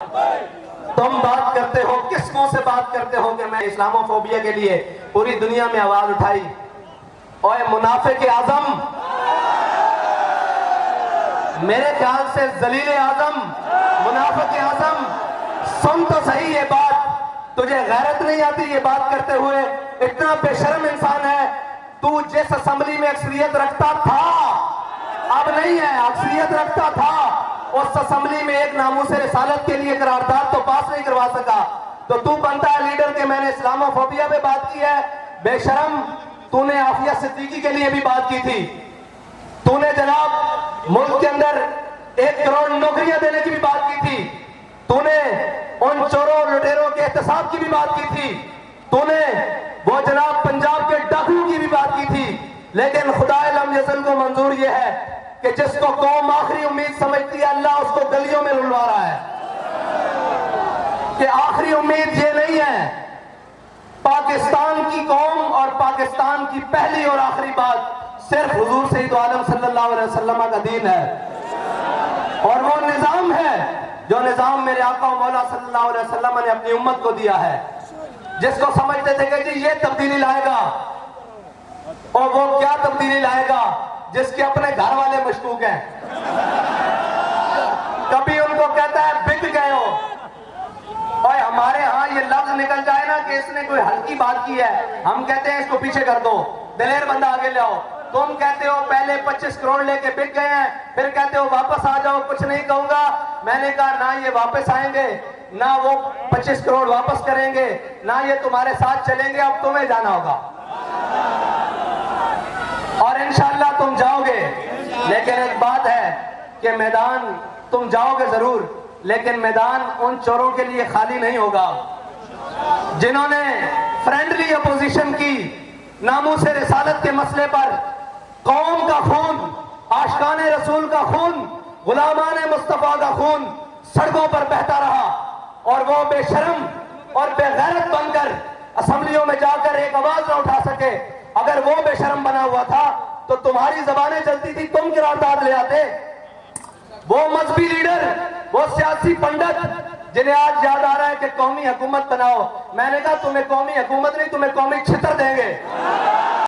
تم بات کرتے ہو، کس منہ سے بات کرتے ہو کہ میں اسلامو فوبیا کے لیے پوری دنیا میں آواز اٹھائی؟ اوے منافق اعظم، میرے خیال سے ذلیل اعظم، منافق اعظم، سن تو صحیح یہ بات، تجھے غیرت نہیں آتی یہ بات کرتے ہوئے؟ اتنا بے شرم انسان ہے تو، جس اسمبلی میں اکثریت رکھتا تھا، اب نہیں ہے، اکثریت رکھتا تھا، اس اسمبلی میں ایک ناموس رسالت کے لیے قرارداد تو پاس نہیں کروا سکا، تو بنتا ہے لیڈر کہ میں نے اسلامو فوبیا پہ بات کی ہے؟ بے شرم، تو نے عافیہ صدیقی کے لیے بھی بات کی تھی، تو نے جناب ملک کے اندر 1 کروڑ نوکریاں دینے کی بھی بات کی تھی، تو نے ان چوروں لٹیروں کے احتساب کی بھی بات کی تھی، تو نے وہ جناب پنجاب کے ڈاکوؤں کی بھی بات کی تھی، لیکن خدا لم یزل کو منظور یہ ہے کہ جس کو قوم آخری امید سمجھتی ہے، اللہ اس کو گلیوں میں رلوا رہا ہے کہ آخری امید یہ نہیں ہے۔ پاکستان کی قوم اور پاکستان کی پہلی اور آخری بات صرف حضور سید عالم صلی اللہ علیہ وسلم کا دین ہے، اور وہ نظام ہے جو نظام میرے آقا و مولا صلی اللہ علیہ وسلم نے اپنی امت کو دیا ہے، جس کو سمجھتے تھے کہ جی یہ تبدیلی لائے گا، اور وہ کیا تبدیلی لائے گا جس کے اپنے گھر والے مشکوک ہیں۔ کبھی ان کو کہتا ہے بک گئے ہو، اور ہمارے ہاں یہ لفظ نکل جائے نا کہ اس نے کوئی ہلکی بات کی ہے، ہم کہتے ہیں اس کو پیچھے کر دو، دلیر بندہ آگے لے آؤ۔ تم کہتے ہو پہلے 25 کروڑ لے کے بک گئے ہیں، پھر کہتے ہو واپس آ جاؤ، کچھ نہیں کہوں گا۔ میں نے کہا نہ یہ واپس آئیں گے، نہ وہ 25 کروڑ واپس کریں گے، نہ یہ تمہارے ساتھ چلیں گے، اب تمہیں جانا ہوگا، اور انشاءاللہ تم جاؤ گے۔ لیکن ایک بات ہے کہ میدان تم جاؤ گے ضرور، لیکن میدان ان چوروں کے لیے خالی نہیں ہوگا جنہوں نے فرینڈلی اپوزیشن کی، ناموس رسالت کے مسئلے پر قوم کا خون، عاشقان رسول کا خون، غلامان مصطفیٰ کا خون سڑکوں پر بہتا رہا، اور وہ بے شرم اور بے غیرت بن کر اسمبلیوں میں جا کر ایک آواز نہ اٹھا سکے۔ اگر وہ بے شرم بنا ہوا تھا تو تمہاری زبانیں چلتی تھی، تم قرارداد لے آتے۔ وہ مذہبی لیڈر، وہ سیاسی پنڈت جنہیں آج یاد آ رہا ہے کہ قومی حکومت بناؤ، میں نے کہا تمہیں قومی حکومت نہیں، تمہیں قومی چھتر دیں گے۔